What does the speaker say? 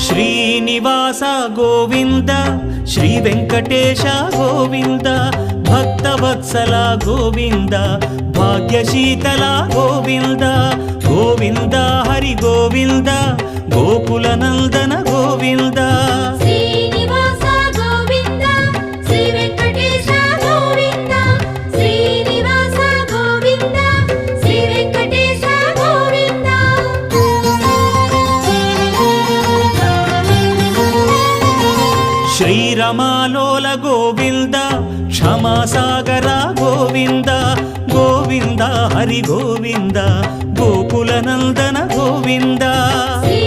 Srinivasa Govinda Shri Venkatesha Govinda Bhaktavatsala Govinda భాగ్యశీతల Govinda Govinda Hari Govinda Gokula Nandana Govinda Srinivasa Govinda Shri Venkatesha Govinda Srinivasa Govinda Shri Venkatesha Govinda శ్రీరమాలోల Govinda క్షమాసాగర Govinda Govinda Hari Govinda Gokula Nandana Govinda Shri